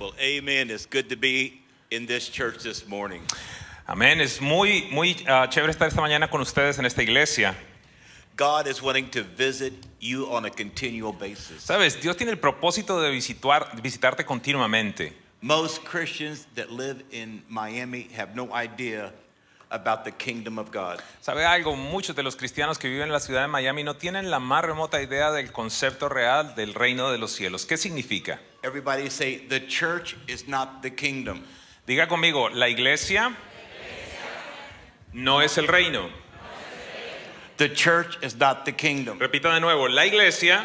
Well, amen. It's good to be in this church this morning. Amén. Es muy chévere estar esta mañana con ustedes en esta iglesia. God is wanting to visit you on a continual basis. Sabes, Dios tiene el propósito de visitarte continuamente. Most Christians that live in Miami have no idea about the kingdom of God. ¿Sabe algo? Muchos de los cristianos que viven en la ciudad de Miami no tienen la más remota idea del concepto real del reino de los cielos. ¿Qué significa? Everybody say, the church is not the kingdom. Diga conmigo, la iglesia no es el reino. The church is not the kingdom. Repita de nuevo, la iglesia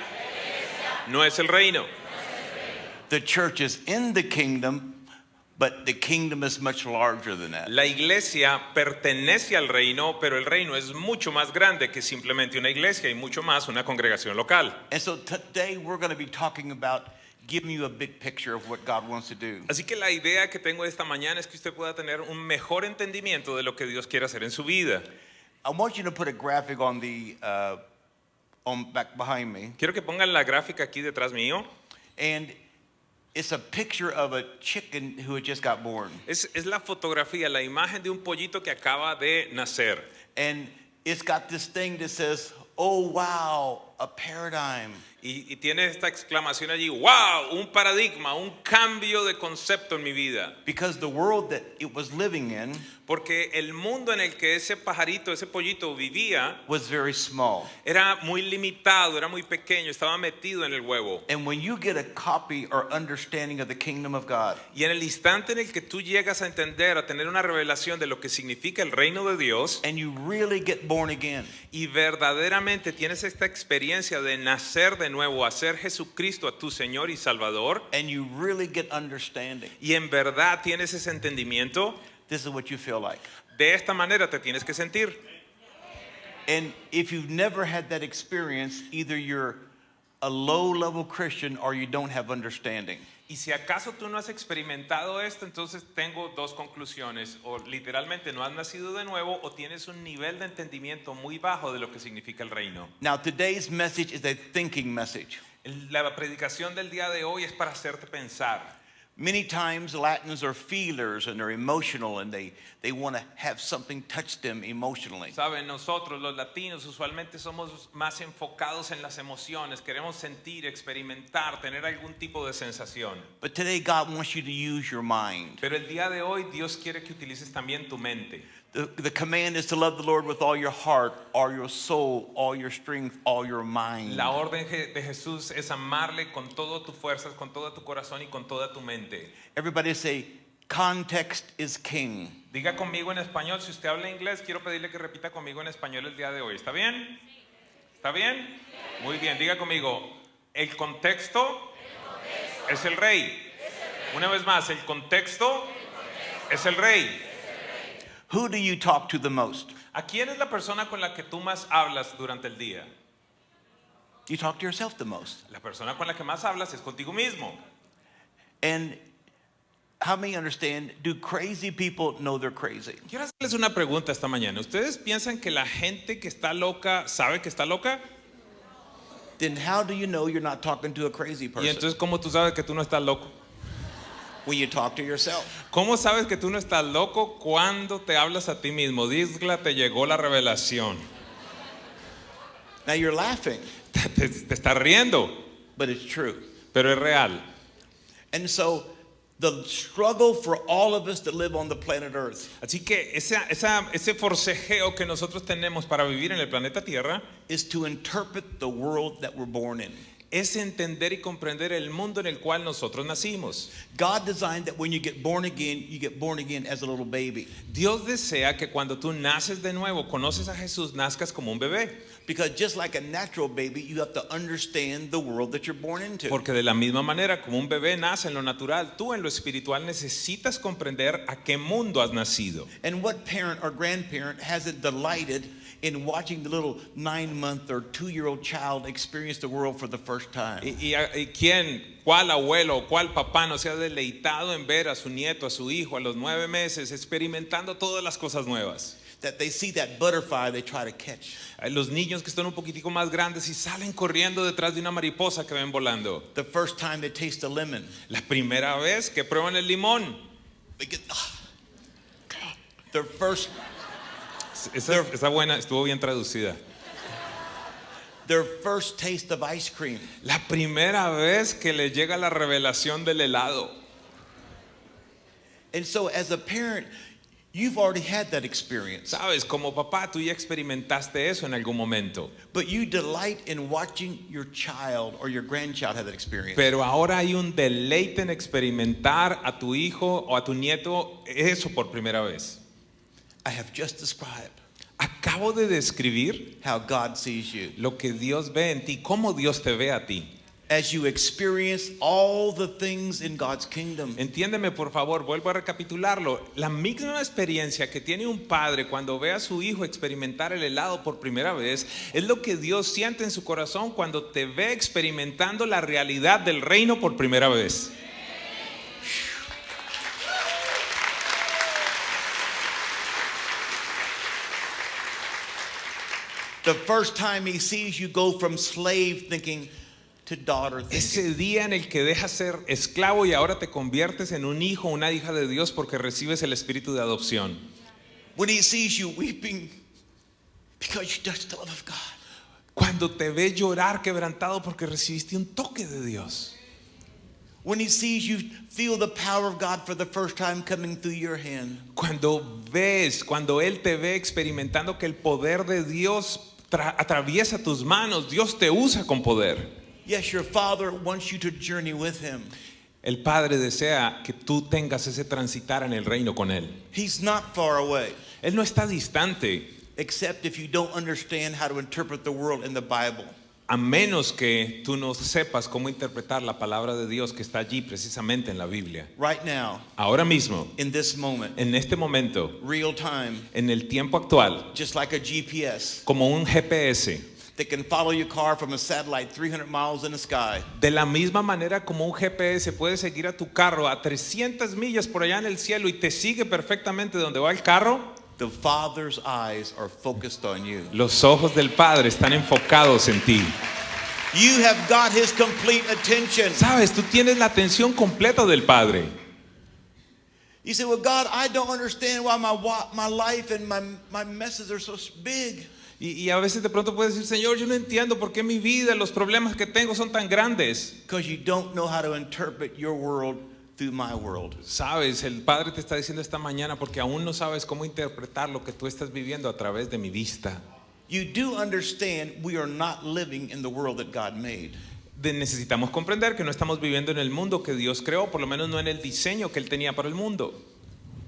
no es el reino. The church is in the kingdom, but the kingdom is much larger than that. La iglesia pertenece al reino, pero el reino es mucho más grande que simplemente una iglesia y mucho más una congregación local. And so today we're going to be talking about giving you a big picture of what God wants to do. Así que la idea que tengo esta mañana es que usted pueda tener un mejor entendimiento de lo que Dios quiere hacer en su vida. I want you to put a graphic on the on back behind me, Quiero que pongan la gráfica aquí detrás mío. and it's a picture of a chicken who had just got born, Es la fotografía, la imagen de un pollito que acaba de nacer. and it's got this thing that says, "Oh wow, a paradigm." Y tiene esta exclamación allí, wow, un paradigma, un cambio de concepto en mi vida. Because the world that it was living in Porque el mundo en el que ese pajarito, ese pollito vivía was very small. era muy limitado, era muy pequeño, estaba metido en el huevo. And when you get a copy or understanding of the kingdom of God, Y en el instante en el que tú llegas a entender, a tener una revelación de lo que significa el reino de Dios, and you really get born again, y verdaderamente tienes esta experiencia de nacer de nuevo, hacer Jesucristo a tu Señor y Salvador, and you really get understanding, y en verdad tienes ese entendimiento, this is what you feel like. de esta manera te tienes que sentir. And if you've never had that experience, either you're a low-level Christian or you don't have understanding. Y si acaso tú no has experimentado esto, entonces tengo dos conclusiones. O literalmente no has nacido de nuevo o tienes un nivel de entendimiento muy bajo de lo que significa el reino. Now, today's message is a thinking message. La predicación del día de hoy es para hacerte pensar. Many times Latins are feelers and they're emotional and they want to have something touch them emotionally. Saben, nosotros los latinos usualmente somos más enfocados en las emociones. Queremos sentir, experimentar, tener algún tipo de sensación. But today God wants you to use your mind. Pero el día de hoy Dios quiere que utilices también tu mente. The command is to love the Lord with all your heart, all your soul, all your strength, all your mind. La orden de Jesús es amarle con todas tus fuerzas, con todo tu corazón y con toda tu mente. Everybody say, context is king. Diga conmigo en español. Si usted habla inglés, quiero pedirle que repita conmigo en español el día de hoy. ¿Está bien? ¿Está bien? Muy bien. Diga conmigo, el contexto es el rey. Una vez más, el contexto es el rey. Who do you talk to the most? ¿A quién es la persona con la que tú más hablas durante el día? You talk to yourself the most. La persona con la que más hablas es contigo mismo. And how many understand, do crazy people know they're crazy? Quiero hacerles una pregunta esta mañana. ¿Ustedes piensan que la gente que está loca sabe que está loca? Then how do you know you're not talking to a crazy Y person? entonces, ¿cómo tú sabes que tú no estás loco? When you talk to yourself. ¿Cómo sabes que tú no estás loco cuando te hablas a ti mismo? Disgla, te llegó la revelación. Now you're laughing, Te estás riendo, but it's true. pero es real. And so the struggle for all of us that live on the planet Earth Así que ese forcejeo que nosotros tenemos para vivir en el planeta Tierra is to interpret the world that we're born in. es entender y comprender el mundo en el cual nosotros nacimos. God designed that when you get born again as a little baby. Dios desea que cuando tú naces de nuevo, conoces a Jesús, nazcas como un bebé. Because just like a natural baby, you have to understand the world that you're born into. Porque de la misma manera como un bebé nace en lo natural, tú en lo espiritual necesitas comprender a qué mundo has nacido. And what parent or grandparent hasn't delighted in watching the little 9-month or 2-year-old child experience the world for the first time? ¿Y quién, cuál abuelo, cuál papá no se ha deleitado en ver a su nieto, a su hijo a los 9 meses experimentando todas las cosas nuevas? that they see that butterfly they try to catch. Los niños que están un poquitico más grandes y salen corriendo detrás de una mariposa que ven volando. The first time they taste a lemon, La primera vez que prueban el limón. they get, their first Esa buena, estuvo bien traducida. taste of ice cream. La primera vez que le llega la revelación del helado. And so as a parent, you've already had that experience. Sabes, como papá tú ya experimentaste eso en algún momento. But you delight in watching your child or your grandchild have that experience. Pero ahora hay un deleite en experimentar a tu hijo o a tu nieto eso por primera vez. I have just described Acabo de describir how God sees you. lo que Dios ve en ti, cómo Dios te ve a ti. As you experience all the things in God's kingdom. Entiéndeme por favor, vuelvo a recapitularlo. La misma experiencia que tiene un padre cuando ve a su hijo experimentar el helado por primera vez es lo que Dios siente en su corazón cuando te ve experimentando la realidad del reino por primera vez. The first time he sees you go from slave thinking to daughter thinking. Ese día en el que dejas ser esclavo y ahora te conviertes en un hijo, una hija de Dios porque recibes el espíritu de adopción. When he sees you weeping because you touched the love of God. Cuando te ve llorar quebrantado porque recibiste un toque de Dios. When he sees you feel the power of God for the first time coming through your hand. Cuando Él te ve experimentando que el poder de Dios atraviesa tus manos, Dios te usa con poder. Yes, your Father wants you to journey with him. El Padre desea que tú tengas ese transitar en el reino con Él. He's not far away, Él no está distante, except if you don't understand how to interpret the world in the Bible. a menos que tú no sepas cómo interpretar la palabra de Dios que está allí precisamente en la Biblia. Right now, Ahora mismo, in this moment, en este momento, real time, en el tiempo actual, just like a GPS como un GPS, that can follow your car from a satellite 300 miles in the sky. de la misma manera como un GPS puede seguir a tu carro a 300 millas por allá en el cielo y te sigue perfectamente donde va el carro, The Father's eyes are focused on you. los ojos del Padre están enfocados en ti. You have got his complete attention. Sabes, tú tienes la atención completa del Padre. You say, well, God, I don't understand why my life and my messes are so big. Y a veces de pronto puedes decir, Señor, yo no entiendo por qué mi vida, los problemas que tengo son tan grandes. Because you don't know how to interpret your world through my world. Sabes, el Padre te está diciendo esta mañana porque aún no sabes cómo interpretar lo que tú estás viviendo a través de mi vista. You do understand we are not living in the world that God made. Necesitamos comprender que no estamos viviendo en el mundo que Dios creó, por lo menos no en el diseño que Él tenía para el mundo.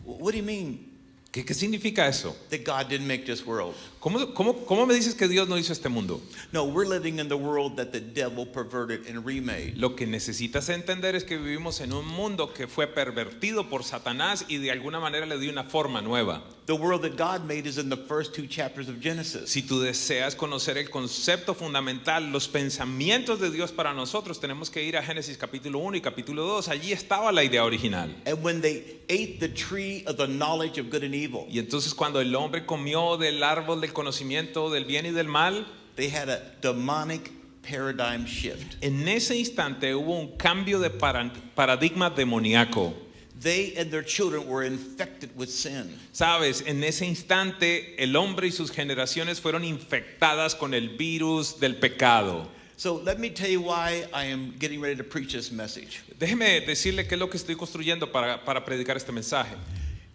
What do you mean ¿Qué significa eso? that God didn't make this world? ¿Cómo me dices que Dios no hizo este mundo? No, we're living in the world that the devil perverted and remade. Lo que necesitas entender es que vivimos en un mundo que fue pervertido por Satanás y de alguna manera le dio una forma nueva. The world that God made is in the first 2 chapters of Genesis. Si tú deseas conocer el concepto fundamental, los pensamientos de Dios para nosotros, tenemos que ir a Génesis capítulo 1 y capítulo 2. Allí estaba la idea original. And when they ate the tree of the knowledge of good and evil, Y entonces cuando el hombre comió del árbol del conocimiento del bien y del mal, they had a demonic paradigm shift. en ese instante hubo un cambio de paradigma demoníaco. They and their children were infected with sin. Sabes, en ese instante el hombre y sus generaciones fueron infectadas con el virus del pecado. So let me tell you why I am getting ready to preach this message. Déjeme decirle qué es lo que estoy construyendo para predicar este mensaje.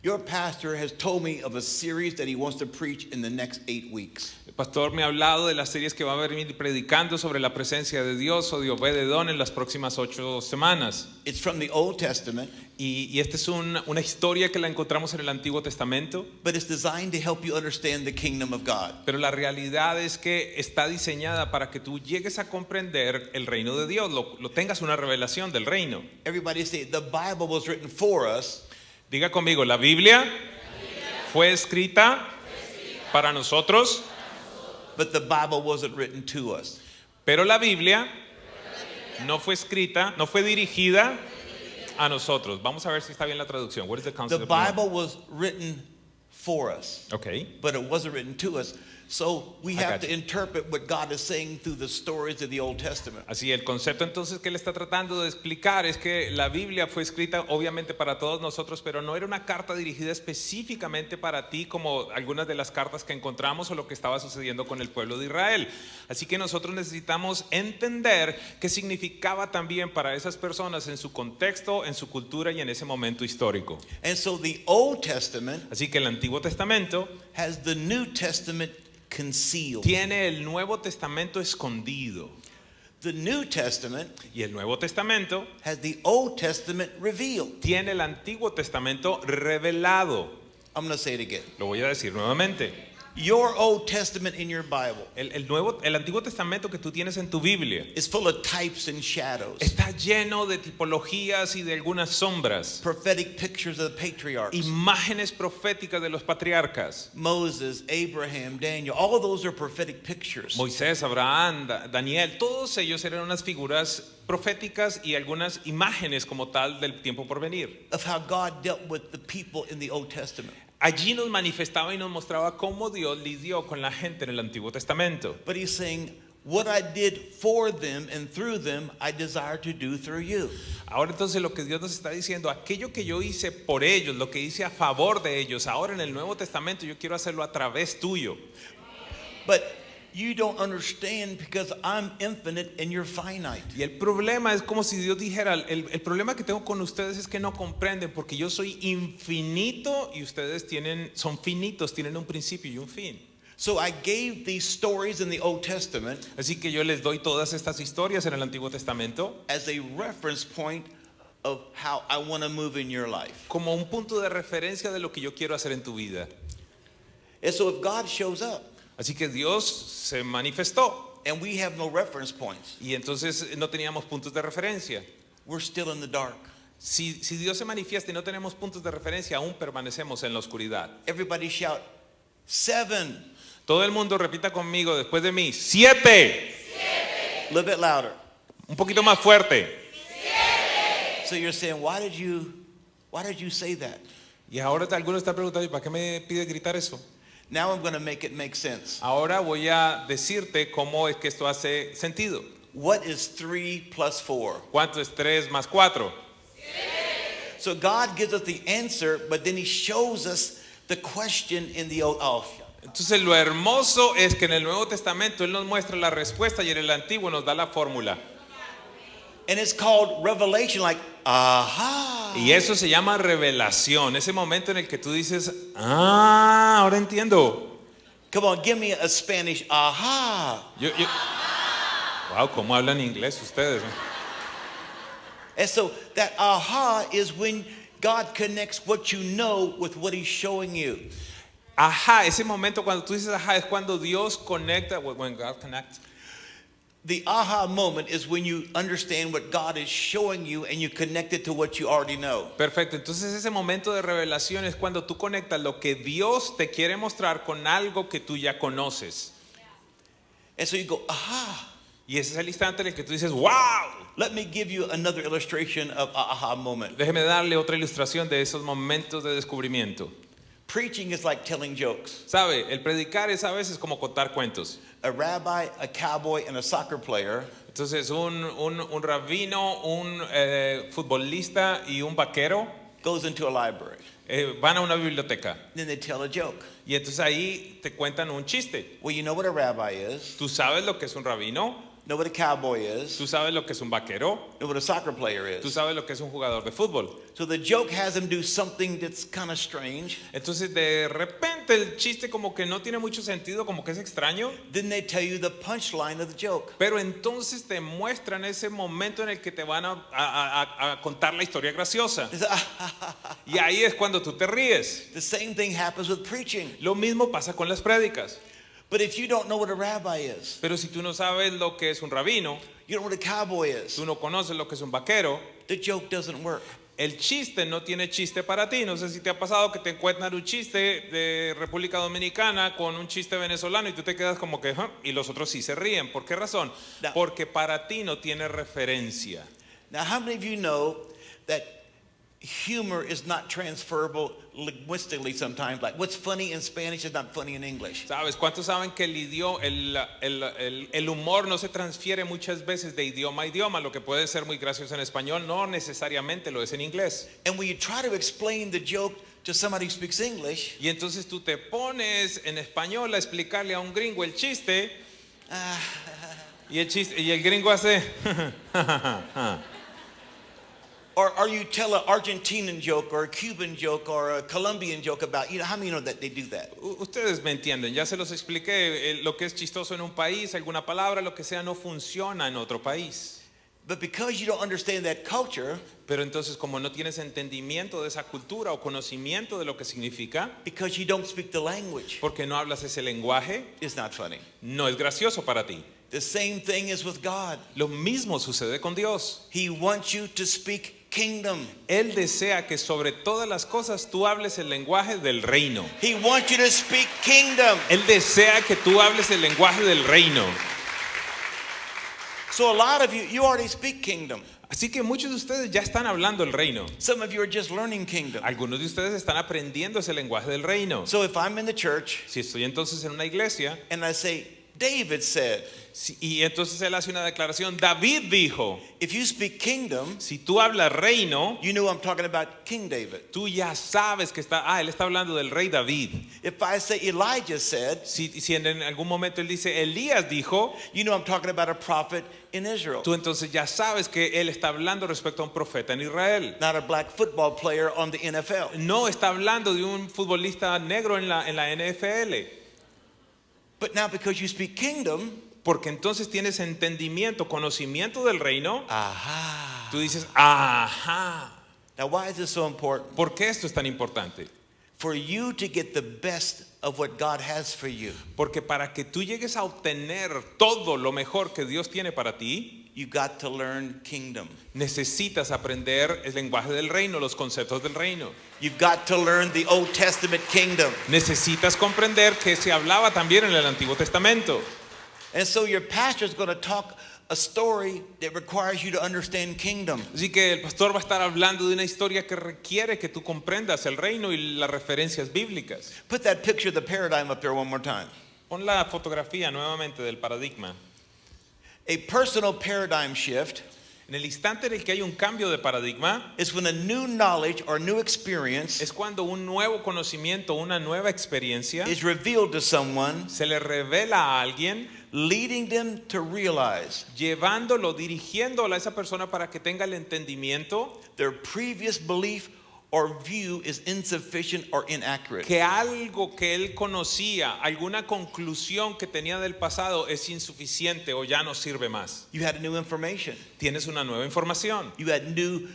Your pastor has told me of a series that he wants to preach in the next 8 weeks. El pastor me ha hablado de las series que va a venir predicando sobre la presencia de Dios o de Obed-Edom en las próximas 8 semanas. It's from the Old Testament, Y esta es una historia que la encontramos en el Antiguo Testamento, but it's designed to help you understand the kingdom of God. pero la realidad es que está diseñada para que tú llegues a comprender el reino de Dios, lo tengas una revelación del reino. Everybody say the Bible was written for us, Diga conmigo, la Biblia fue escrita para nosotros, but the Bible wasn't written to us. pero la Biblia no fue escrita, no fue dirigida a nosotros. Vamos a ver si está bien la traducción. What is the The concept of Bible was written for us, Ok. but it wasn't written to us. So we I have got to you. interpret what God is saying through the stories of the Old Testament. Así, el concepto entonces que él está tratando de explicar es que la Biblia fue escrita obviamente para todos nosotros, pero no era una carta dirigida específicamente para ti como algunas de las cartas que encontramos o lo que estaba sucediendo con el pueblo de Israel. Así que nosotros necesitamos entender qué significaba también para esas personas en su contexto, en su cultura y en ese momento histórico. And so the Old Testament Así que el Antiguo Testamento has the New Testament concealed. tiene el Nuevo Testamento escondido The New Testament y el Nuevo Testamento has the Old Testament revealed. tiene el Antiguo Testamento revelado. I'm going to say it again. Lo voy a decir nuevamente. Your Old Testament in your Bible El Antiguo Testamento que tú tienes en tu Biblia is full of types and shadows, está lleno de tipologías y de algunas sombras, prophetic pictures of the patriarchs. imágenes proféticas de los patriarcas. Moses, Abraham, Daniel, all of those are prophetic pictures. Moisés, Abraham, Daniel, todos ellos eran unas figuras proféticas y algunas imágenes como tal del tiempo por venir. Of how God dealt with the people in the Old Testament. Allí nos manifestaba y nos mostraba cómo Dios lidió con la gente en el Antiguo Testamento. But he's saying, what I did for them and through them, I desire to do through you. Ahora entonces lo que Dios nos está diciendo, aquello que yo hice por ellos, lo que hice a favor de ellos, ahora en el Nuevo Testamento yo quiero hacerlo a través tuyo. But you don't understand because I'm infinite and you're finite. Y el problema es como si Dios dijera, el problema que tengo con ustedes es que no comprenden porque yo soy infinito y ustedes son finitos, tienen un principio y un fin. So I gave these stories in the Old Testament Así que yo les doy todas estas historias en el Antiguo Testamento as a reference point of how I want to move in your life. como un punto de referencia de lo que yo quiero hacer en tu vida. And so if God shows up Así que Dios se manifestó and we have no reference points, y entonces no teníamos puntos de referencia. we're still in the dark. Si Dios se manifiesta y no tenemos puntos de referencia, aún permanecemos en la oscuridad. Everybody shout, 7. Todo el mundo repita conmigo después de mí, 7. A little bit louder. Un poquito más fuerte. So you're saying, why did you say that? Y ahora alguno está preguntando, ¿y para qué me pide gritar eso? Now I'm going to make it make sense. Ahora voy a decirte cómo es que esto hace sentido. What is 3 plus 4? ¿Cuánto es 3 más 4? So God gives us the answer, but then he shows us the question in the Old. Entonces lo hermoso es que en el Nuevo Testamento Él nos muestra la respuesta y en el Antiguo nos da la fórmula. And it's called revelation, like, aha. Y eso se llama revelación, ese momento en el que tú dices, ahora entiendo. Come on, give me a Spanish aha. Wow, ¿cómo hablan inglés ustedes? And so that aha is when God connects what you know with what he's showing you. Ajá, ese momento cuando tú dices ajá es cuando Dios conecta, when God connects. The aha moment is when you understand what God is showing you and you connect it to what you already know. Perfecto, entonces ese momento de revelación es cuando tú conectas lo que Dios te quiere mostrar con algo que tú ya conoces. And so you go, aha. Y ese es el instante en el que tú dices, wow. Let me give you another illustration of aha moment. Déjeme darle otra ilustración de esos momentos de descubrimiento. Preaching is like telling jokes. ¿Sabe? El predicar es a veces como contar cuentos. A rabbi, a cowboy, and a soccer player Entonces un rabino, un futbolista y un vaquero goes into a library. van a una biblioteca. Then they tell a joke. Y entonces ahí te cuentan un chiste. Well, you know what a rabbi is. Tú sabes lo que es un rabino, Know what a cowboy is. tú sabes lo que es un vaquero, Know what a soccer player tú is. sabes lo que es un jugador de fútbol. So the joke has him do something that's kind of strange. Entonces de repente el chiste como que no tiene mucho sentido, como que es extraño, Then they tell you the punchline of the joke. pero entonces te muestran ese momento en el que te van a contar la historia graciosa. It's, Y ahí es cuando tú te ríes. the same thing happens with preaching. Lo mismo pasa con las prédicas. But if you don't know what a rabbi is, Pero si tú no sabes lo que es un rabino, you don't know what a cowboy is, tú no conoces lo que es un vaquero, the joke doesn't work. el chiste no tiene chiste para ti. No sé si te ha pasado que te encuentran un chiste de República Dominicana con un chiste venezolano y tú te quedas como que, y los otros sí se ríen. ¿Por qué razón? No. Porque para ti no tiene referencia. Now, how many of you know that humor is not transferable linguistically sometimes. Like what's funny in Spanish is not funny in English. ¿Sabes? ¿Cuántos saben que el humor no se transfiere muchas veces de idioma a idioma? Lo que puede ser muy gracioso en español no necesariamente lo es en inglés. And when you try to explain the joke to somebody who speaks English, Y entonces tú te pones en español a explicarle a un gringo el chiste y el gringo hace or you tell an Argentinian joke or a Cuban joke or a Colombian joke about, how many know that they do that? Ustedes me entienden, ya se los expliqué, lo que es chistoso en un país, alguna palabra, lo que sea, no funciona en otro país. But because you don't understand that culture, Pero entonces como no tienes entendimiento de esa cultura o conocimiento de lo que significa, because you don't speak the language, porque no hablas ese lenguaje, it's not funny. no es gracioso para ti. The same thing is with God. Lo mismo sucede con Dios. He wants you to speak kingdom. Él desea que sobre todas las cosas tú hables el lenguaje del reino. He wants you to speak kingdom. Él desea que tú hables el lenguaje del reino. So a lot of you already speak kingdom. Así que muchos de ustedes ya están hablando el reino. Some of you are just learning kingdom. Algunos de ustedes están aprendiendo ese lenguaje del reino. So if I'm in the church Si estoy entonces en una iglesia and I say, David said, y entonces él hace una declaración, David dijo, if you speak kingdom, si tú hablas reino, you know I'm talking about King David. tú ya sabes que él está hablando del rey David. If I say Elijah said, Si en algún momento él dice, Elías dijo, you know I'm talking about a prophet in Israel, tú entonces ya sabes que él está hablando respecto a un profeta en Israel. not a black football player on the NFL. No está hablando de un futbolista negro en la NFL. But now because you speak kingdom, Porque entonces tienes entendimiento, conocimiento del reino. aha. Tú dices, ajá. Now why is this so important? ¿Por qué esto es tan importante? For you to get the best of what God has for you, Porque para que tú llegues a obtener todo lo mejor que Dios tiene para ti, you got to learn kingdom. necesitas aprender el lenguaje del reino, los conceptos del reino. You've got to learn the Old Testament kingdom. Necesitas comprender que se hablaba también en el Antiguo Testamento. And so your pastor is going to talk a story that requires you to understand kingdom. Así que el pastor va a estar hablando de una historia que requiere que tú comprendas el reino y las referencias bíblicas. Put that picture of the paradigm up there one more time. Pon la fotografía nuevamente del paradigma. A personal paradigm shift En el instante en el que hay un cambio de paradigma, is when a new knowledge or new experience es cuando un nuevo conocimiento, una nueva experiencia is revealed to someone, se le revela a alguien, leading them to realize llevándolo, dirigiéndolo a esa persona para que tenga el entendimiento their previous belief or view is insufficient or inaccurate. que algo que él conocía, alguna conclusión que tenía del pasado es insuficiente o ya no sirve más. You had new information. Tienes una nueva información. You had new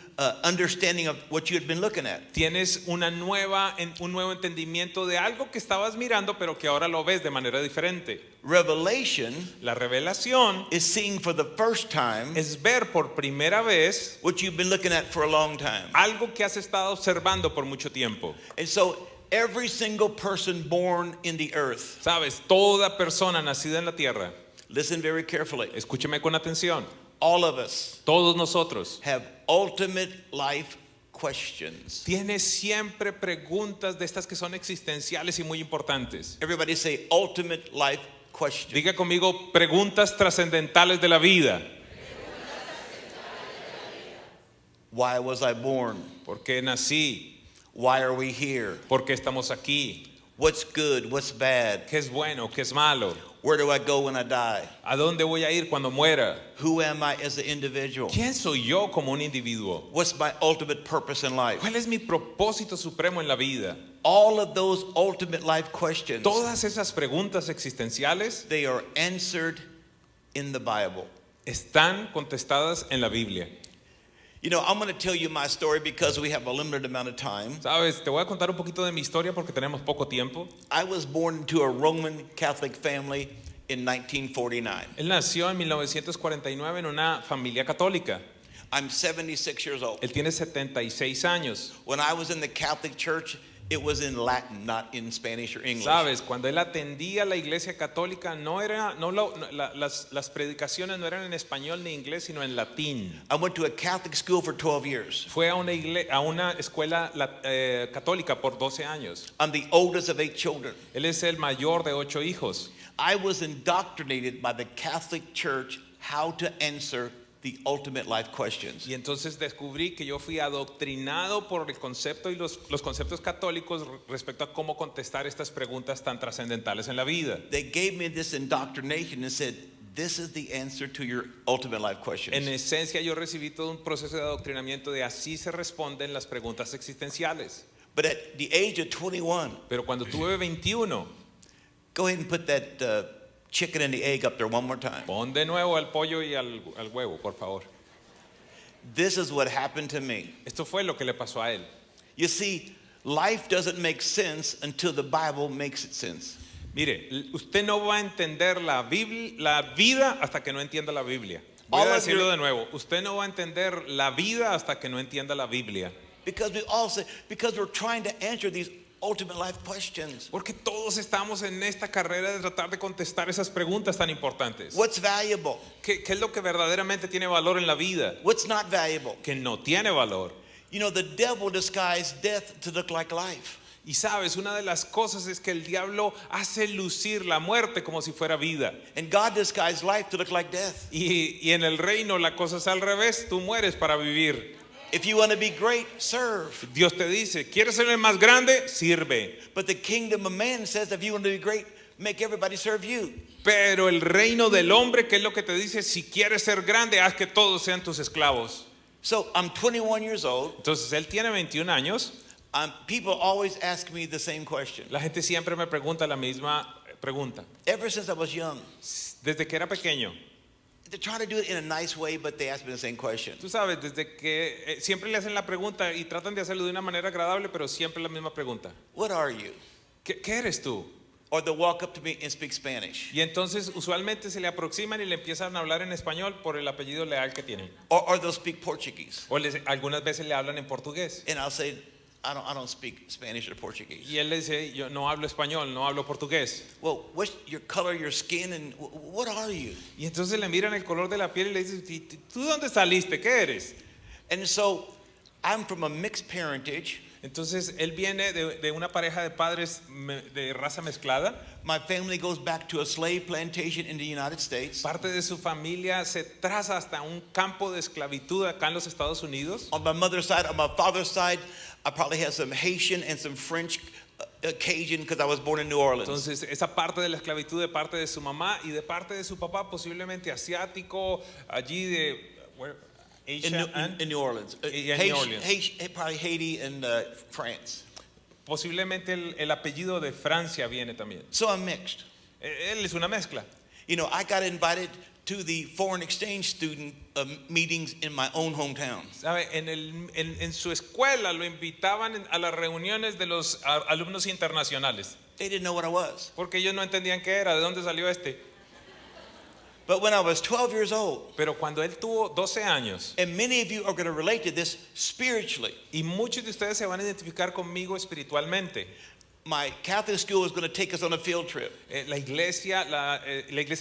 understanding of what you had been looking at. Tienes un nuevo entendimiento de algo que estabas mirando pero que ahora lo ves de manera diferente. Revelation La revelación is seeing for the first time es ver por primera vez what you've been looking at for a long time. algo que has estado observando por mucho tiempo. And so every single person born in the earth, Sabes, toda persona nacida en la tierra, listen very carefully, escúcheme con atención, all of us todos nosotros have ultimate life questions. tiene siempre preguntas de estas que son existenciales y muy importantes. Everybody say ultimate life questions. Diga conmigo, preguntas trascendentales de la vida. Why was I born? ¿Por qué nací? Why are we here? ¿Por qué estamos aquí? What's good? What's bad? ¿Qué es bueno? ¿Qué es malo? Where do I go when I die? ¿A dónde voy a ir cuando muera? Who am I as an individual? ¿Quién soy yo como un individuo? What's my ultimate purpose in life? ¿Cuál es mi propósito supremo en la vida? All of those ultimate life questions, Todas esas preguntas existenciales they are answered in the Bible. están contestadas en la Biblia. You know, I'm going to tell you my story because we have a limited amount of time. Sabes, te voy a contar un poquito de mi historia porque tenemos poco tiempo. I was born into a Roman Catholic family in 1949. Él nació en 1949 en una familia católica. I'm 76 years old. Él tiene 76 años. When I was in the Catholic Church it was in Latin, not in Spanish or English. Sabes, cuando él atendía a la iglesia católica, las predicaciones no eran en español ni inglés, sino en latín. I went to a Catholic school for 12 years. Fue a una escuela católica por 12 años. I'm the oldest of 8 children. Él es el mayor de 8 hijos. I was indoctrinated by the Catholic Church how to answer the ultimate life questions. Y entonces descubrí que yo fui adoctrinado por el concepto y los conceptos católicos respecto a cómo contestar estas preguntas tan trascendentales en la vida. They gave me this indoctrination and said, this is the answer to your ultimate life questions. En esencia yo recibí todo un proceso de adoctrinamiento de así se responden las preguntas existenciales. But at the age of 21, Pero cuando tuve 21, go ahead and put that chicken and the egg up there one more time. pon de nuevo al pollo y al huevo, por favor. This is what happened to me. Esto fue lo que le pasó a él. You see, life doesn't make sense until the Bible makes it sense. Mire, usted no va a entender la vida hasta que no entienda la Biblia. Voy All a of decirlo your- de nuevo. Usted no va a entender la vida hasta que no entienda la Biblia. Because we all say, because we're trying to answer these ultimate life questions. Porque todos estamos en esta carrera de tratar de contestar esas preguntas tan importantes. What's valuable? ¿Qué es lo que verdaderamente tiene valor en la vida? What's not valuable? Que no tiene valor. You know, the devil disguised death to look like life. Y sabes, una de las cosas es que el diablo hace lucir la muerte como si fuera vida. And God disguised life to look like death. Y en el reino la cosa es al revés, tú mueres para vivir. If you want to be great, serve. Dios te dice, ¿quieres ser el más grande? Sirve. But the kingdom of man says if you want to be great, make everybody serve you. Pero el reino del hombre, ¿qué es lo que te dice? Si quieres ser grande, haz que todos sean tus esclavos. So I'm 21 years old. Entonces él tiene 21 años. People always ask me the same question. La gente siempre me pregunta la misma pregunta. Ever since I was young, Desde que era pequeño. they try to do it in a nice way, but they ask me the same question. Tú sabes, desde que siempre le hacen la pregunta y tratan de hacerlo de una manera agradable, pero siempre la misma pregunta. What are you? ¿Qué eres tú? Or they'll walk up to me and speak Spanish. Y entonces usualmente se le aproximan y le empiezan a hablar en español por el apellido leal que tienen. Or they'll speak Portuguese. O algunas veces le hablan en portugués. And I'll say, I don't speak Spanish or Portuguese. Y él le dice, yo no hablo español, no hablo portugués. Well, what's your color, your skin, and what are you? Y entonces le miran el color de la piel y le dicen, ¿tú dónde saliste? ¿Qué eres? And so I'm from a mixed parentage. Entonces él viene de una pareja de padres de raza mezclada. My family goes back to a slave plantation in the United States. Parte de su familia se traza hasta un campo de esclavitud acá en los Estados Unidos. On my mother's side, on my father's side, I probably have some Haitian and some French Cajun because I was born in New Orleans. Entonces esa parte de la esclavitud de parte de su mamá y de parte de su papá posiblemente asiático, allí de Asia In New Orleans. Yeah, New Orleans. Probably Haiti and France. posiblemente el apellido de Francia viene también. So I'm mixed. Él es una mezcla. You know, I got invited to the foreign exchange student meetings in my own hometown. ¿Sabe? En su escuela lo invitaban a las reuniones de los alumnos internacionales. They didn't know what I was. Porque ellos no entendían qué era, de dónde salió este. But when I was 12 years old, Pero cuando él tuvo 12 años, and many of you are going to relate to this spiritually, y muchos de ustedes se van a identificar conmigo espiritualmente, my Catholic school was going to take us on a field trip. la iglesia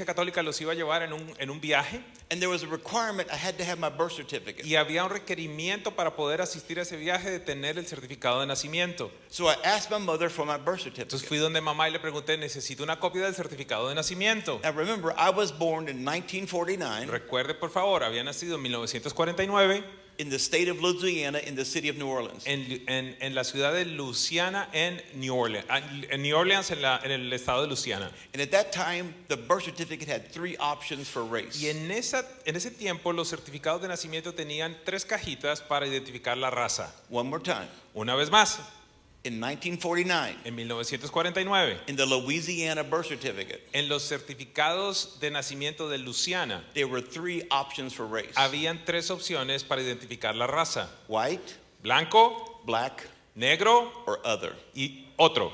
católica los iba a llevar en un viaje, And there was a requirement, I had to have my birth certificate. y había un requerimiento para poder asistir a ese viaje de tener el certificado de nacimiento. So I asked my mother for my birth Entonces certificate. fui donde mamá y le pregunté, necesito una copia del certificado de nacimiento. Now remember, I was born in 1949 Recuerde por favor, había nacido en 1949 in the state of Louisiana in the city of New Orleans. en la ciudad de Luisiana, en New Orleans, en el estado de Luisiana. And at that time, the birth certificate had 3 options for race. Y en ese tiempo los certificados de nacimiento tenían 3 cajitas para identificar la raza. One more time. Una vez más, In 1949, en 1949, in the Louisiana birth certificate, en los certificados de nacimiento de Luisiana, there were 3 options for race. habían 3 opciones para identificar la raza: White, blanco, black, negro or other. y otro.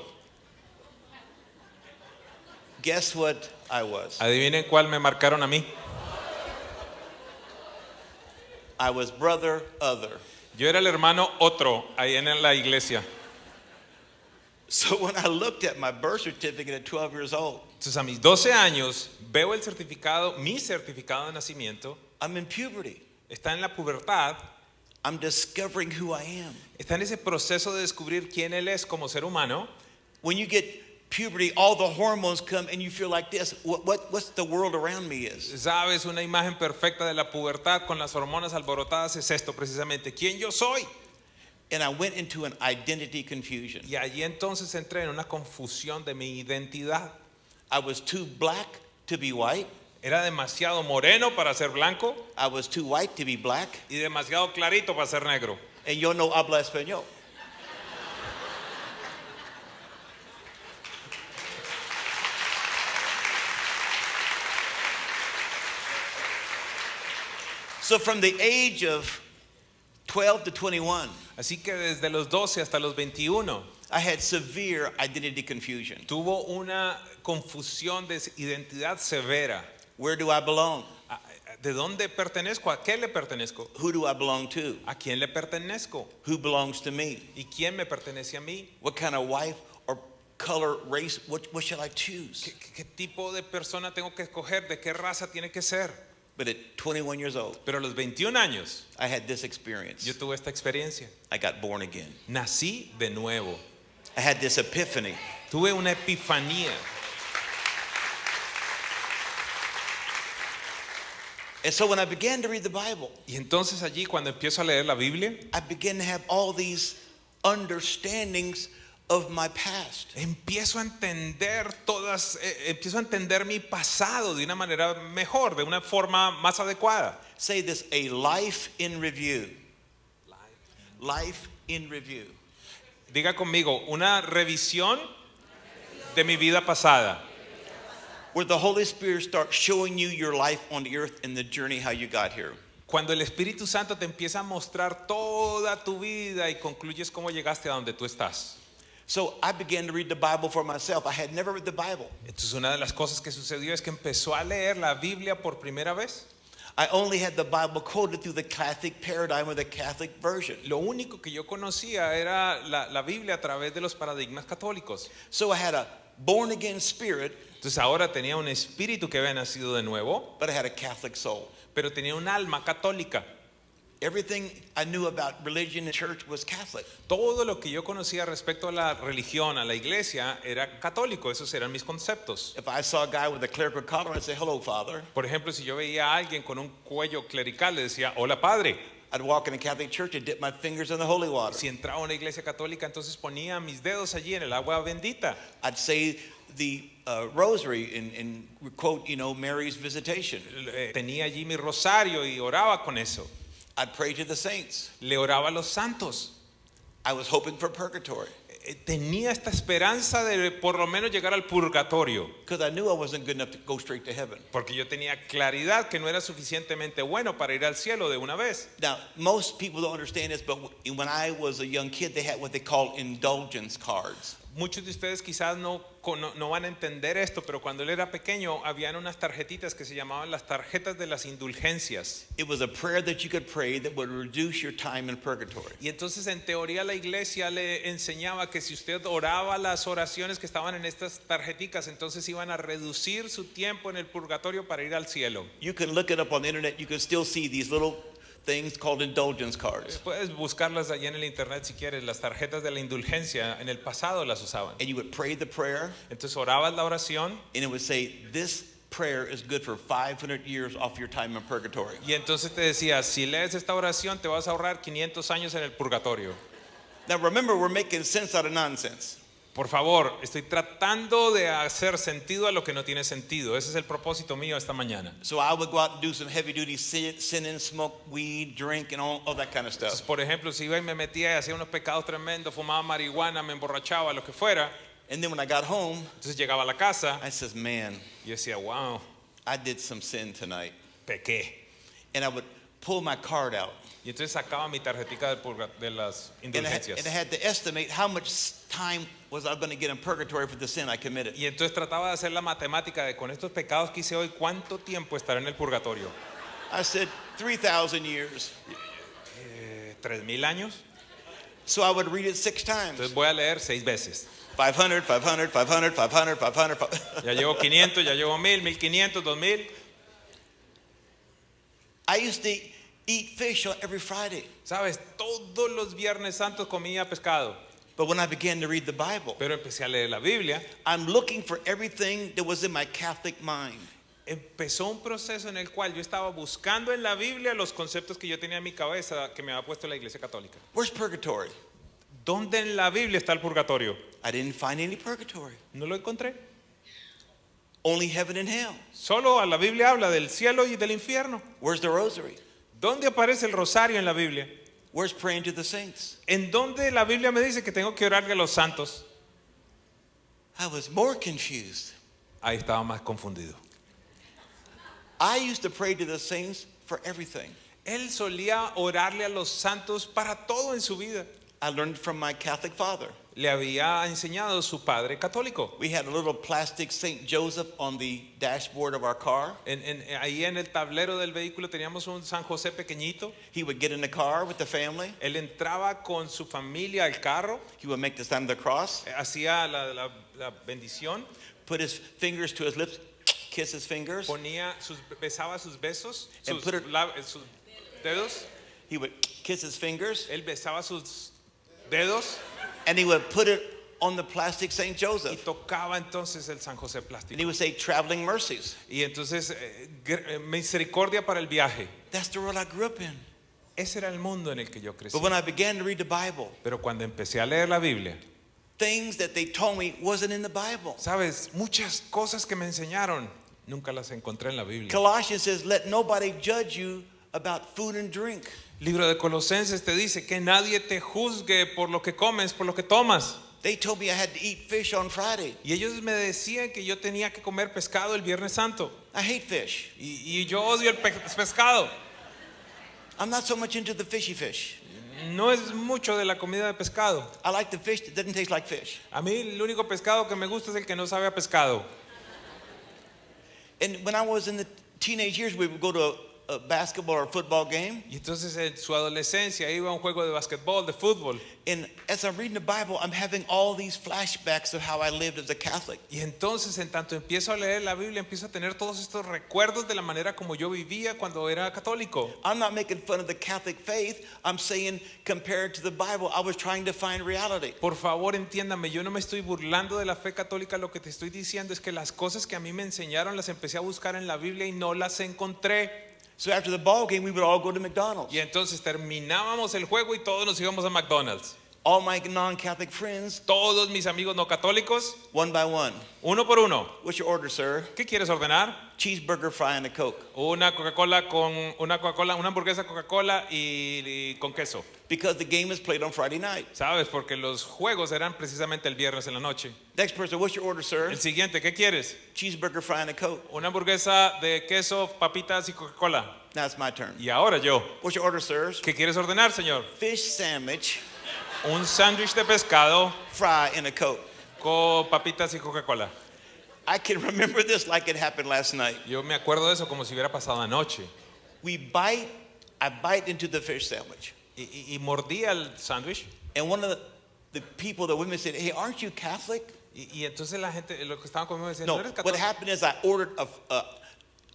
Guess what I was? Adivinen cuál me marcaron a mí. I was brother other. Yo era el hermano otro ahí en la iglesia. So when I looked at my birth certificate at 12 years old, Entonces a mis 12 años veo el certificado, mi certificado de nacimiento, I'm in puberty. está en la pubertad, I'm discovering who I am. está en ese proceso de descubrir quién él es como ser humano. When you get puberty, all the hormones come and you feel like this. What's the world around me is? Sabes, una imagen perfecta de la pubertad con las hormonas alborotadas es esto precisamente, quién yo soy. And I went into an identity confusion. Y allí entonces entré en una confusión de mi identidad. I was too black to be white. Era demasiado moreno para ser blanco I was too white to be black. y demasiado clarito para ser negro. And yo no habla español. So from the age of 12 to 21, Así que desde los 12 hasta los 21 I had severe identity confusion. tuvo una confusión de identidad severa. Where do I belong? ¿De dónde pertenezco? ¿A qué le pertenezco? Who do I belong to? ¿A quién le pertenezco? Who belongs to me? ¿Y quién me pertenece a mí? What kind of wife or color, race, what shall I choose? ¿Qué tipo de persona tengo que escoger? ¿De qué raza tiene que ser? But at 21 years old, Pero a los 21 años I had this experience. yo tuve esta experiencia. I got born again. Nací de nuevo. I had this epiphany. Tuve una epifanía. And so when I began to read the Bible, Y entonces allí cuando empiezo a leer la Biblia, I began to have all these understandings of my past. empiezo a entender empiezo a entender mi pasado de una manera mejor, de una forma más adecuada. Say this, a life in review. Life in review. Diga conmigo, una revisión de mi vida pasada. Where the Holy Spirit starts showing you your life on the earth and the journey how you got here. Cuando el Espíritu Santo te empieza a mostrar toda tu vida y concluyes cómo llegaste a donde tú estás. So I began to read the Bible for myself. I had never read the Bible. Entonces una de las cosas que sucedió es que empezó a leer la Biblia por primera vez. I only had the Bible quoted through the Catholic paradigm or the Catholic version. Lo único que yo conocía era la Biblia a través de los paradigmas católicos. So I had a born again spirit, Entonces ahora tenía un espíritu que había nacido de nuevo, but I had a Catholic soul. pero tenía un alma católica. Everything I knew about religion and church was Catholic. Todo lo que yo conocía respecto a la religión, a la iglesia, era católico. Esos eran mis conceptos. If I saw a guy with a clerical collar, I'd say, hello, Father. Por ejemplo, si yo veía a alguien con un cuello clerical, le decía, hola padre. I'd walk in a Catholic church and dip my fingers in the holy water. Si entraba a una iglesia católica, entonces ponía mis dedos allí en el agua bendita. I'd say the rosary and quote, Mary's visitation. Tenía allí mi rosario y oraba con eso. I'd pray to the saints. Le oraba a los santos. I was hoping for purgatory Tenía esta esperanza de por lo menos llegar al purgatorio, because I knew I wasn't good enough to go straight to heaven. porque yo tenía claridad que no era suficientemente bueno para ir al cielo de una vez. Now, most people don't understand this, but when I was a young kid, they had what they call indulgence cards. Muchos de ustedes quizás no van a entender esto, pero cuando él era pequeño habían unas tarjetitas que se llamaban las tarjetas de las indulgencias. It was a prayer that you could pray that would reduce your time in purgatory. Y entonces en teoría la iglesia le enseñaba que si usted oraba las oraciones que estaban en estas tarjeticas, entonces iban a reducir su tiempo en el purgatorio para ir al cielo. You can look it up on the internet. You can still see these little things called indulgence cards. Puedes buscarlas allí en el internet si quieres, las tarjetas de la indulgencia, en el pasado las usaban. And you would pray the prayer, Entonces orabas la oración and it would say, this prayer is good for 500 years off your time in purgatory. y entonces te decía, si lees esta oración te vas a ahorrar 500 años en el purgatorio. Now remember, we're making sense out of nonsense. Por favor, estoy tratando de hacer sentido a lo que no tiene sentido. Ese es el propósito mío esta mañana. So I would go out and do some heavy duty sinning, smoke weed, drink, and all that kind of Entonces, stuff. por ejemplo, si iba y me metía y hacía unos pecados tremendos, fumaba marihuana, me emborrachaba, lo que fuera, And then when I got home, entonces llegaba a la casa I says, man, y yo decía, wow, I did some sin tonight. pequé. And I would pull my card out. Y entonces sacaba mi tarjetica de las And I indulgencias. had to estimate how much time was I going to get in purgatory for the sin I committed. Y entonces trataba de hacer la matemática de con estos pecados que hice hoy, ¿cuánto tiempo estaré en el purgatorio? I said, 3,000 years. 3,000 años. So I would read it 6 Entonces times. voy a leer 6 veces. 500, 500, 500, 500, 500. Ya llevo 500, ya llevo 1000, 1500, 2000. I used to eat fish on every Friday. Sabes, todos los Viernes Santos comía pescado. But when I began to read the Bible, Pero empecé a leer la Biblia. I'm looking for everything that was in my Catholic mind. Empezó un proceso en el cual yo estaba buscando en la Biblia los conceptos que yo tenía en mi cabeza que me había puesto la Iglesia Católica. Where's purgatory? ¿Dónde en la Biblia está el purgatorio? I didn't find any purgatory. No lo encontré. Only heaven and hell. Solo a la Biblia habla del cielo y del infierno. Where's the rosary? ¿Dónde aparece el rosario en la Biblia? Where's praying to the saints? ¿En dónde la Biblia me dice que tengo que orarle a los santos? I was more confused. Ahí estaba más confundido. I used to pray to the saints for everything. Él solía orarle a los santos para todo en su vida. I learned from my Catholic father. Le había enseñado su padre católico. We had a little plastic St. Joseph on the dashboard of our car. Ahí en el tablero del vehículo teníamos un San José pequeñito. He would get in the car with the family. Él entraba con su familia al carro, He would make the sign of the cross, hacía la bendición, put his fingers to his lips, kiss his fingers. besaba sus besos, And put it- sus dedos. He would kiss his fingers, Él besaba sus dedos and he would put it on the plastic St. y Joseph. tocaba entonces el San José And plástico. he would say, traveling mercies. Y entonces, misericordia para el viaje. That's the world I grew up in. Ese era el mundo en el que yo crecí. But when I began to read the Bible, Pero cuando empecé a leer la Biblia, things that they told me wasn't in the Bible. sabes, muchas cosas que me enseñaron nunca las encontré en la Biblia. Colossians says, let nobody judge you about food and drink. Libro de Colosenses te dice que nadie te juzgue por lo que comes, por lo que tomas. They told me I had to eat fish on Friday. Y ellos me decían que yo tenía que comer pescado el Viernes Santo. I hate fish. Y yo odio el pescado. I'm not so much into the fishy fish. No es mucho de la comida de pescado. I like the fish that doesn't taste like fish. A mí el único pescado que me gusta es el que no sabe a pescado. And when I was in the teenage years, we would go to a basketball or football game. Y entonces en su adolescencia iba a un juego de basquetbol, de fútbol. And as I'm reading the Bible, I'm having all these flashbacks of how I lived as a Catholic. Y entonces en tanto empiezo a leer la Biblia, empiezo a tener todos estos recuerdos de la manera como yo vivía cuando era católico. I'm not making fun of the Catholic faith. I'm saying, compared to the Bible, I was trying to find reality. Por favor, entiéndame, yo no me estoy burlando de la fe católica, lo que te estoy diciendo es que las cosas que a mí me enseñaron las empecé a buscar en la Biblia y no las encontré. So after the ball game, we would all go to McDonald's. Y entonces terminábamos el juego y todos nos íbamos a McDonald's. All my non-Catholic friends, Todos mis amigos no católicos, one by one. uno por uno. What's your order, sir? ¿Qué quieres ordenar? Cheeseburger, fry, and a Coke. Una Coca-Cola, una hamburguesa Coca-Cola y con queso. Because the game is played on Friday night. ¿Sabes? Porque los juegos eran precisamente el viernes en la noche. Next person, what's your order, sir? El siguiente, ¿qué quieres? Cheeseburger, fry, and a Coke. Una hamburguesa de queso, papitas y Coca-Cola. Now it's my turn. Y ahora yo. What's your order, sirs? ¿Qué quieres ordenar, señor? Fish sandwich, Un sándwich de pescado fry, and a Coke. con papitas y Coca-Cola. I can remember this like it happened last night. Yo me acuerdo de eso como si hubiera pasado anoche. I bite into the fish sandwich. Y mordí el sándwich. And one of the people, the women said, hey, aren't you Catholic? Y entonces la gente, lo que estaban conmigo decían, No, ¿no eres what católico? happened is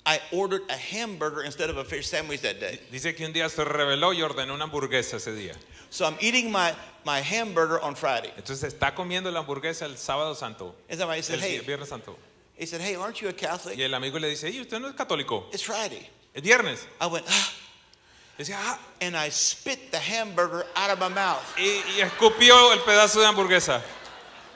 I ordered a hamburger instead of a fish sandwich that day. Dice que un día se rebeló y ordenó una hamburguesa ese día. So I'm eating my hamburger on Friday. Entonces está comiendo la hamburguesa el sábado santo, And somebody said, el hey, viernes santo. he said, hey, aren't you a Catholic? Y el amigo le dice, ¿y usted no es católico? It's Friday. Es viernes. I went, Decía, ah, and I spit the hamburger out of my mouth y escupió el pedazo de hamburguesa.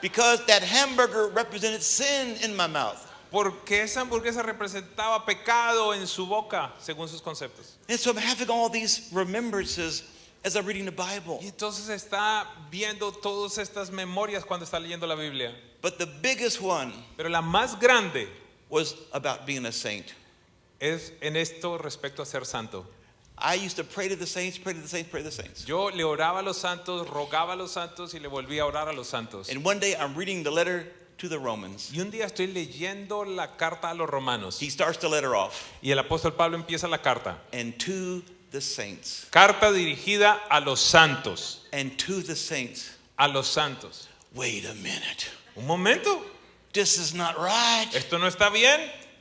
because that hamburger represented sin in my mouth. Porque esa hamburguesa representaba pecado en su boca, según sus conceptos. And so I'm having all these remembrances as I'm reading the Bible. Y entonces está viendo todas estas memorias cuando está leyendo la Biblia. But the biggest one Pero la más grande was about being a saint. es en esto respecto a ser santo. I used to pray to the saints, pray to the saints, pray to the saints. Yo le oraba a los santos, rogaba a los santos y le volvía a orar a los santos. And one day I'm reading the letter to the Romans. Y un día estoy leyendo la carta a los romanos. He starts the letter off, Y el apóstol Pablo empieza la carta. and to the saints, Carta dirigida a los santos. and to the saints. A los santos. wait a minute. Un momento, This is not right. esto no está bien.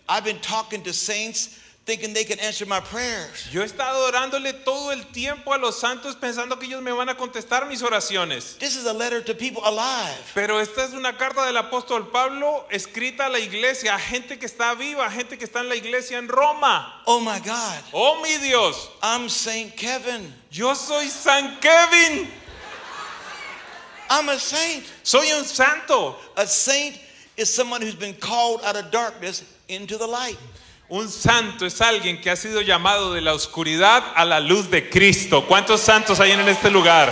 I've been talking to saints thinking they can answer my prayers. Yo he estado orándole todo el tiempo a los santos pensando que ellos me van a contestar mis oraciones. This is a letter to people alive. Pero esta es una carta del apóstol Pablo escrita a la iglesia, a gente que está viva, a gente que está en la iglesia en Roma. Oh my God. Oh mi Dios, I'm Saint Kevin. yo soy San Kevin, I'm a saint. soy un santo. A saint is someone who's been called out of darkness into the light. Un santo es alguien que ha sido llamado de la oscuridad a la luz de Cristo. ¿Cuántos santos hay en este lugar?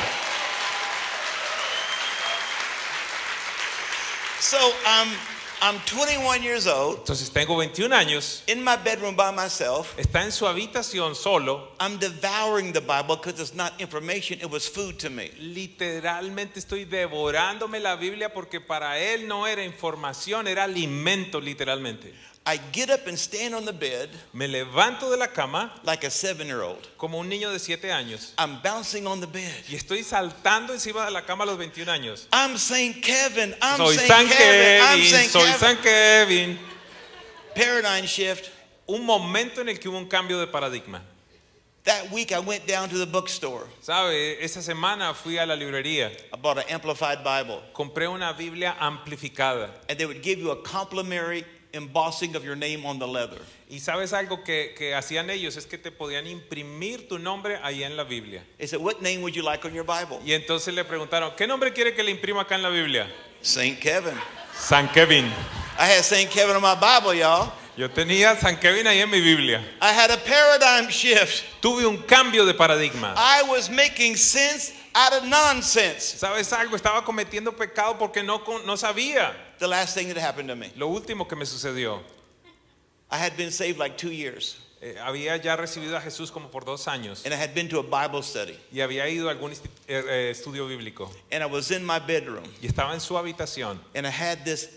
So I'm 21 years old, Entonces tengo 21 años, in my bedroom by myself. está en su habitación solo. I'm devouring the Bible because it's not information, it was food to me. Literalmente estoy devorándome la Biblia porque para él no era información, era alimento literalmente. I get up and stand on the bed Me levanto de la cama like a 7-year-old. como un niño de 7 años I'm bouncing on the bed. y estoy saltando encima de la cama a los 21 años. I'm Saint Kevin. I'm Soy Saint San Kevin. I'm Kevin, Saint soy Kevin. San Kevin. Paradigm shift. Un momento en el que hubo un cambio de paradigma. That week I went down to the bookstore. ¿Sabe? Esa semana fui a la librería, I bought an amplified Bible. compré una Biblia amplificada. And they would give you a complimentary embossing of your name on the leather. Y sabes algo que hacían ellos es que te podían imprimir tu nombre ahí en la Biblia. They said, what name would you like on your Bible? Y entonces le preguntaron, ¿qué nombre quiere que le imprima acá en la Biblia? Saint Kevin. San Kevin. I had Saint Kevin on my Bible, y'all. Yo tenía San Kevin ahí en mi Biblia. I had a paradigm shift. Tuve un cambio de paradigma. I was making sense out of nonsense. ¿Sabes algo? Estaba cometiendo pecado porque no sabía. The last thing that happened to me. Lo último que me sucedió, I had been saved like 2 years. había ya recibido a Jesús como por 2 años And I had been to a Bible study. y había ido a algún estudio bíblico And I was in my bedroom. y estaba en su habitación And I had this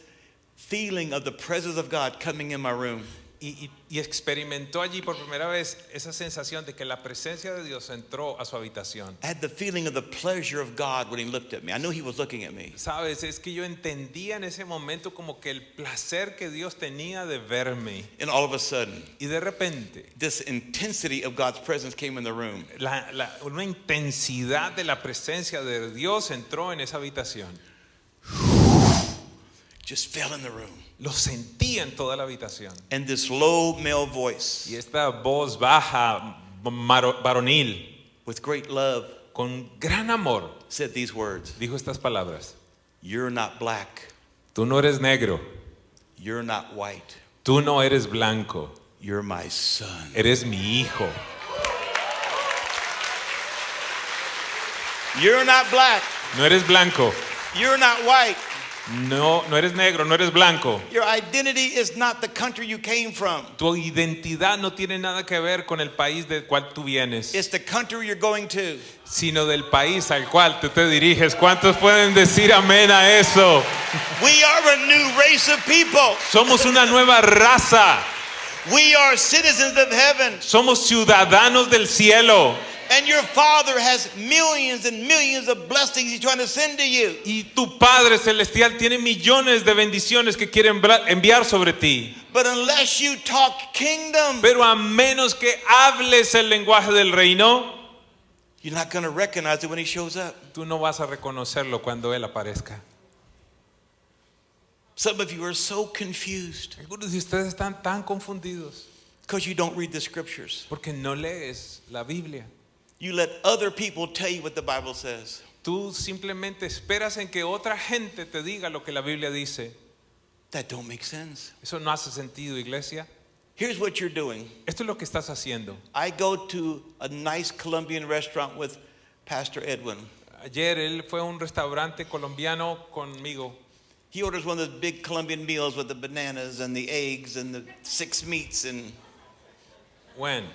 feeling of the presence of God coming in my room. y experimentó allí por primera vez esa sensación de que la presencia de Dios entró a su habitación. I had the feeling of the pleasure of God when he looked at me. I knew he was looking at me. Sabes, es que yo entendía en ese momento como que el placer que Dios tenía de verme And all of a sudden, y de repente this intensity of God's presence came in the room. una intensidad de la presencia de Dios entró en esa habitación. Just fell in the room. Lo sentía en toda la habitación. And this low male voice Y esta voz baja, varonil, with great love con gran amor, said these words. dijo estas palabras: You're not black. tú no eres negro, You're not white. tú no eres blanco, You're my son. eres mi hijo. You're not black. No eres blanco, You're not white. no eres negro, no eres blanco. Your identity is not the country you came from. Tu identidad no tiene nada que ver con el país del cual tú vienes, It's the country you're going to. sino del país al cual tú te diriges. ¿Cuántos pueden decir amén a eso? We are a new race of people. Somos una nueva raza, We are citizens of heaven. somos ciudadanos del cielo. And your Father has millions and millions of blessings He's trying to send to you. Y tu Padre Celestial tiene millones de bendiciones que quiere enviar sobre ti. But unless you talk kingdom, Pero a menos que hables el lenguaje del reino, you're not going to recognize it when He shows up. tú no vas a reconocerlo cuando Él aparezca. Some of you are so confused Algunos de ustedes están tan confundidos because you don't read the scriptures. porque no lees la Biblia. You let other people tell you what the Bible says. Tú simplemente esperas en que otra gente te diga lo que la Biblia dice. That don't make sense. Eso no hace sentido, iglesia. Here's what you're doing. Esto es lo que estás haciendo. I go to a nice Colombian restaurant with Pastor Edwin. Ayer él fue a un restaurante colombiano conmigo. He orders one of those big Colombian meals with the bananas and the eggs and the 6 meats and When?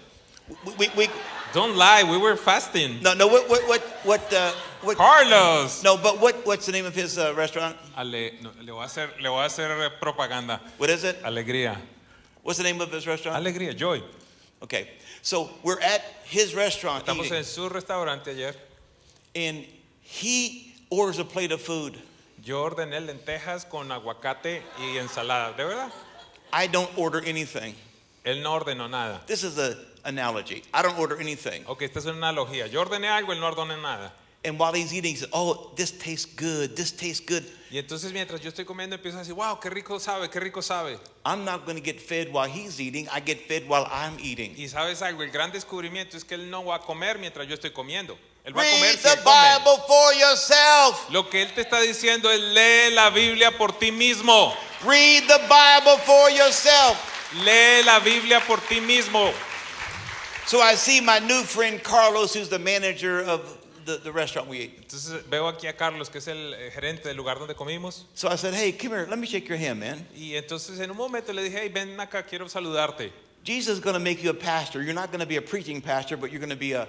we Don't lie, we were fasting. no what Carlos. no, but what's the name of his restaurant? Le voy a hacer propaganda. What is it? Alegría. What's the name of his restaurant? Alegría, joy. Okay. So we're at his restaurant Estamos eating, en su restaurante ayer and he orders a plate of food. Yo ordené lentejas con aguacate y ensalada, ¿de verdad? I don't order anything. Él no ordenó nada. This is an analogy. I don't order anything. Ok, esta es una analogía. Yo ordené algo, él no ordenó nada. And while he's eating, he says, oh, this tastes good. This tastes good. Y entonces mientras yo estoy comiendo empiezo a decir, wow, qué rico sabe, qué rico sabe. I'm not going to get fed while he's eating. I get fed while I'm eating. Y sabes algo, el gran descubrimiento es que él no va a comer mientras yo estoy comiendo. Él va a comer Read si the él come. Bible for yourself. Lo que él te está diciendo es lee la Biblia por ti mismo. Read the Bible for yourself. Lee la Biblia por ti mismo. So I see my new friend Carlos, who's the manager of the restaurant we ate. Entonces veo aquí a Carlos, que es el gerente del lugar donde comimos. So I said, hey, come here. Let me shake your hand, man. Y entonces en un momento le dije, hey, ven acá, quiero saludarte. Jesus is going to make you a pastor. You're not going to be a preaching pastor, but you're going to be a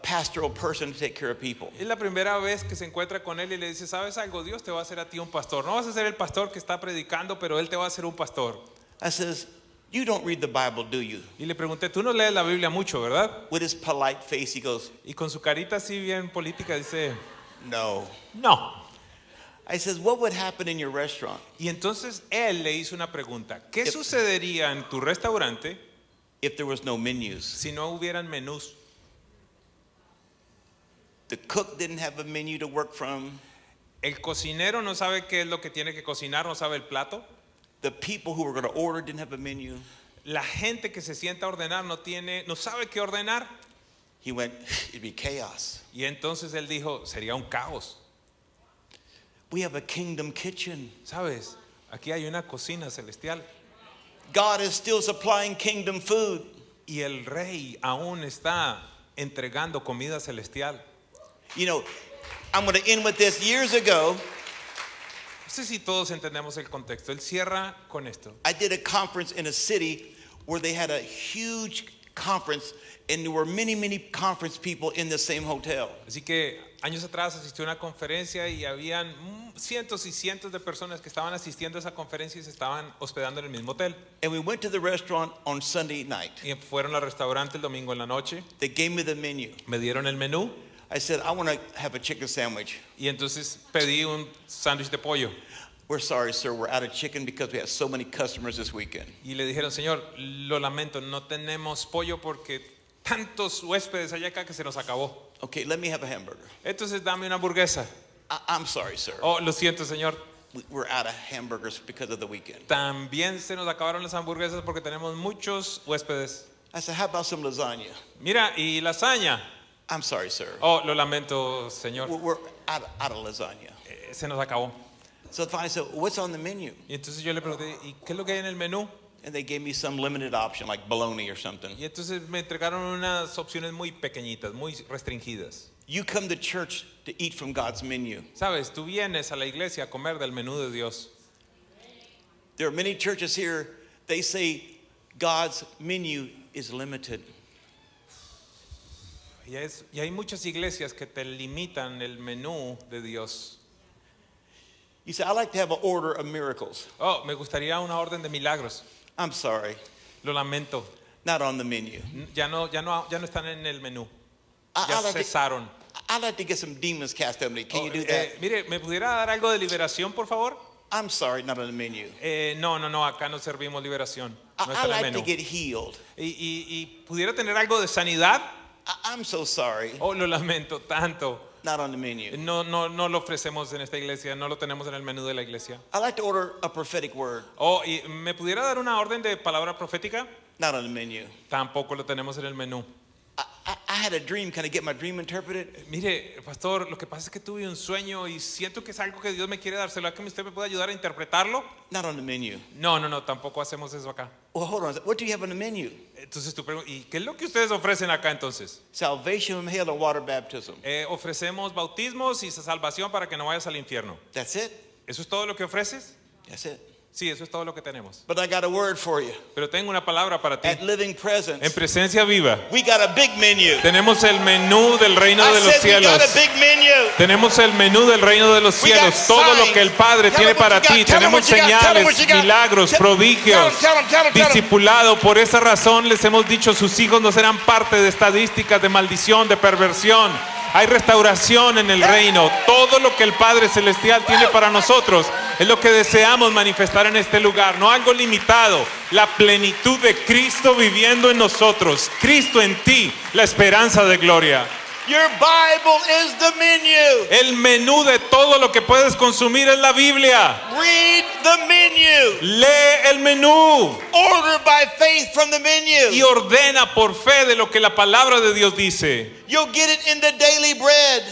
pastoral person to take care of people. Es la primera vez que se encuentra con él y le dice, ¿sabes algo? Dios te va a hacer a ti un pastor. No vas a ser el pastor que está predicando, pero él te va a hacer un pastor. I says, you don't read the Bible, do you? Y le pregunté, tú no lees la Biblia mucho, ¿verdad? With his polite face, he goes, Y con su carita así bien política dice, no. no. I says, what would happen in your restaurant Y entonces él le hizo una pregunta. ¿Qué sucedería en tu restaurante if there was no menus? si no hubieran menús? The cook didn't have a menu to work from. El cocinero no sabe qué es lo que tiene que cocinar, no sabe el plato. The people who were going to order didn't have a menu. La gente que se sienta a ordenar no sabe qué ordenar. He went, it'd be chaos. Y entonces él dijo, sería un caos. We have a kingdom kitchen. ¿Sabes? Aquí hay una cocina celestial. God is still supplying kingdom food. Y el rey aún está entregando comida celestial. You know, I'm going to end with this. Years ago, No sé si todos entendemos el contexto. Él cierra con esto. I did a conference in a city where they had a huge conference, and there were many, many conference people in the same hotel. Así que años atrás asistió a una conferencia y habían cientos y cientos de personas que estaban asistiendo a esa conferencia y se estaban hospedando en el mismo hotel. And we went to the restaurant on Sunday night. Y fueron al restaurante el domingo en la noche. They gave me the menu. Me dieron el menú I said, I want to have a chicken sandwich. y entonces pedí un sándwich de pollo. We're sorry, sir, we're out of chicken because we had so many customers this weekend. Y le dijeron, señor, lo lamento, no tenemos pollo porque tantos huéspedes hay acá que se nos acabó. Okay, let me have a hamburger. Entonces dame una hamburguesa. I'm sorry, sir. Oh, lo siento, señor. We're out of hamburgers because of the weekend. También se nos acabaron las hamburguesas porque tenemos muchos huéspedes. I said, how about some lasagna? Mira, y lasaña. I'm sorry, sir. Oh, lo lamento, señor. We're out of lasagna. Se nos acabó. So finally I said, what's on the menu? Y entonces yo le pregunté, ¿y qué es lo que hay en el menú? And they gave me some limited option like bologna or something. Y entonces me entregaron unas opciones muy pequeñitas, muy restringidas. You come to church to eat from God's menu. Sabes, tú vienes a la iglesia a comer del menú de Dios. There are many churches here, they say God's menu is limited. Y hay muchas iglesias que te limitan el menú de Dios. You say, I like to have an order of miracles. Oh, me gustaría una orden de milagros. I'm sorry, Lo lamento. not on the menu. Ya no están en el menú. I Ya like to, cesaron. I'd like to get some demons cast out of me. Can Oh, you do that? mire, ¿me pudiera dar algo de liberación, por favor? I'm sorry, not on the menu. No, acá no servimos liberación. No I está en el like to menú. get healed. Y pudiera tener algo de sanidad. I'm so sorry, Oh, lo lamento tanto. not on the menu. No lo ofrecemos en esta iglesia, no lo tenemos en el menú de la iglesia. I like to order a prophetic word, Oh, ¿y me pudiera dar una orden de palabra profética? not on the menu. Tampoco lo tenemos en el menú. I had a dream. Can I get my dream interpreted? Mire, pastor, lo que pasa es que tuve un sueño y siento que es algo que Dios me quiere dar. ¿Será que usted me puede ayudar a interpretarlo? Not on the menu. No, tampoco hacemos eso acá. Well, hold on. What do you have on the menu? Entonces tú preguntas, ¿y qué es lo que ustedes ofrecen acá entonces? Salvation from hell or water baptism. Ofrecemos bautismos y salvación para que no vayas al infierno. That's it. ¿Eso es todo lo que ofreces? That's it. Sí, eso es todo lo que tenemos. But I got a word for you. Pero tengo una palabra para ti. At Living Presence, En presencia viva, we got a big menu. tenemos el menú del reino I de los said we cielos. got a big menu. Tenemos el menú del reino de los We got cielos, todo lo que el Padre signs. tiene Tell 'em para what you ti. got. Tell 'em Tenemos what you got. Tell 'em señales, what you got. milagros, Tell 'em, prodigios, tell 'em. discipulado. Por esa razón les hemos dicho, sus hijos no serán parte de estadísticas de maldición, de perversión, Hay restauración en el reino. Todo lo que el Padre Celestial tiene para nosotros es lo que deseamos manifestar en este lugar. No algo limitado. La plenitud de Cristo viviendo en nosotros. Cristo en ti, la esperanza de gloria. Your Bible is the menu. El menú de todo lo que puedes consumir es la Biblia. Read the menu. Lee el menú Order by faith from the menu. y ordena por fe de lo que la palabra de Dios dice. You'll get it in the daily bread.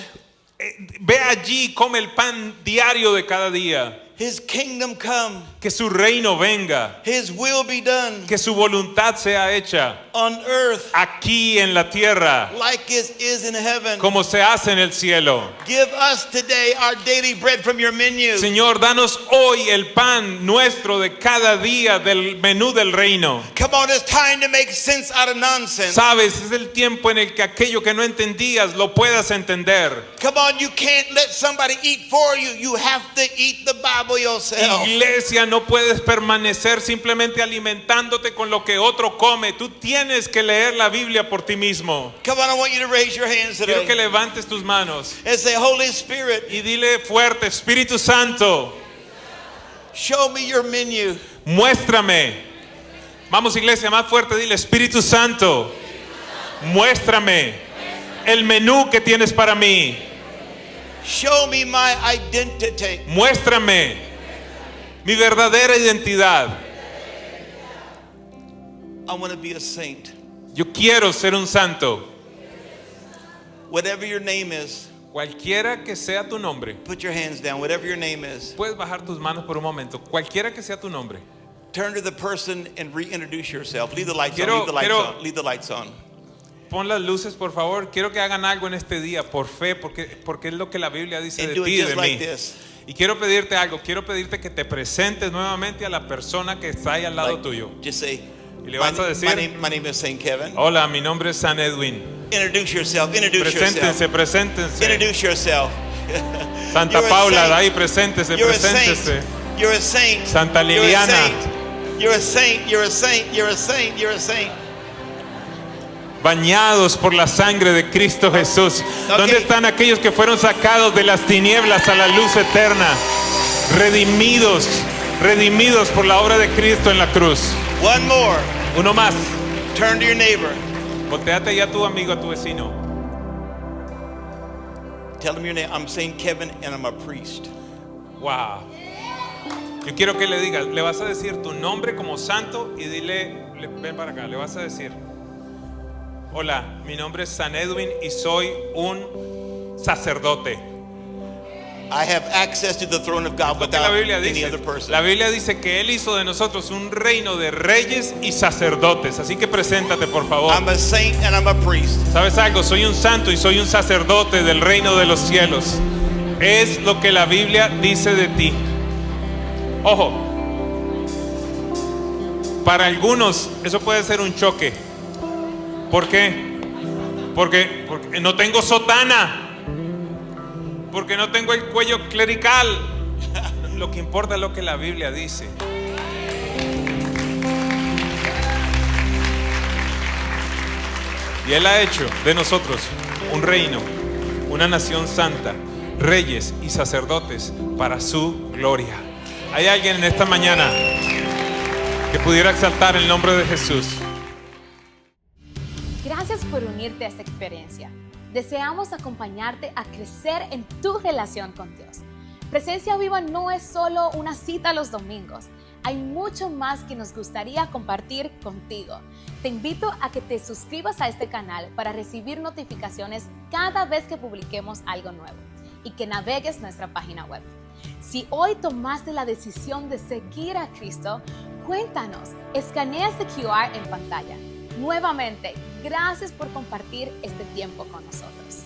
Ve allí, come el pan diario de cada día. His kingdom come. Que su reino venga. His will be done Que su voluntad sea hecha on earth aquí en la tierra, like it is in heaven. como se hace en el cielo. Give us today our daily bread from your menu. Señor, danos hoy el pan nuestro de cada día del menú del reino. Come on, it's time to make sense out of nonsense. Sabes, es el tiempo en el que aquello que no entendías lo puedas entender. Come on, you can't let somebody eat for you. You have to eat the Bible yourself. Iglesia, no puedes permanecer simplemente alimentándote con lo que otro come. Tú tienes que leer la Biblia por ti mismo. Come on, I want you to raise your hands Quiero que today levantes tus manos and say, Holy Spirit, y dile fuerte: Espíritu Santo, show me your menu. muéstrame. Vamos, iglesia, más fuerte, dile: Espíritu Santo, muéstrame el menú que tienes para mí. Show me my identity. Muéstrame mi verdadera identidad. I want to be a saint. Yo quiero ser un santo. Whatever your name is, Cualquiera que sea tu nombre. put your hands down. Whatever your name is, Puedes bajar tus manos por un momento. Cualquiera que sea tu nombre. turn to the person and reintroduce yourself. Leave the lights Quiero- on. Leave the lights quiero- on. Leave the lights on. Pon las luces, por favor. Quiero que hagan algo en este día por fe, porque es lo que la Biblia dice And de do ti it y just de like mí. this. Y quiero pedirte algo. Quiero pedirte que te presentes nuevamente a la persona que está ahí al lado Like, tuyo. just say, Y le vas a decir: my name is Saint Kevin. Hola, mi nombre es San Edwin. Introduce yourself. Introduce yourself. Preséntense, preséntense. Introduce yourself. Santa You're a Paula, saint. de ahí, preséntese, You're a preséntese. saint. You're a saint. Santa You're a Liliana. saint. You're a saint. You're a saint. You're a saint. You're a saint. Bañados por la sangre de Cristo Jesús. Ok. ¿Dónde están aquellos que fueron sacados de las tinieblas a la luz eterna? Redimidos, redimidos por la obra de Cristo en la cruz. One more. Uno más. Turn to your neighbor. Volteate ya a tu amigo, a tu vecino. Tell him your name. I'm Saint Kevin and I'm a priest. Wow. Yo quiero que le digas, le vas a decir tu nombre como santo y ven para acá, le vas a decir: hola, mi nombre es San Edwin y soy un sacerdote. I have access to the throne of God Lo que la without Biblia any dice. other person. La Biblia dice que Él hizo de nosotros un reino de reyes y sacerdotes. Así que preséntate, por favor. I'm a saint and I'm a priest. ¿Sabes algo? Soy un santo y soy un sacerdote del reino de los cielos. Es lo que la Biblia dice de ti. Ojo, para algunos eso puede ser un choque. ¿Por qué? Porque no tengo sotana. Porque no tengo el cuello clerical. Lo que importa es lo que la Biblia dice. Y Él ha hecho de nosotros un reino, una nación santa, reyes y sacerdotes para su gloria. ¿Hay alguien en esta mañana que pudiera exaltar el nombre de Jesús? Gracias por unirte a esta experiencia. Deseamos acompañarte a crecer en tu relación con Dios. Presencia Viva no es solo una cita los domingos. Hay mucho más que nos gustaría compartir contigo. Te invito a que te suscribas a este canal para recibir notificaciones cada vez que publiquemos algo nuevo y que navegues nuestra página web. Si hoy tomaste la decisión de seguir a Cristo, cuéntanos, escanea este QR en pantalla. Nuevamente, gracias por compartir este tiempo con nosotros.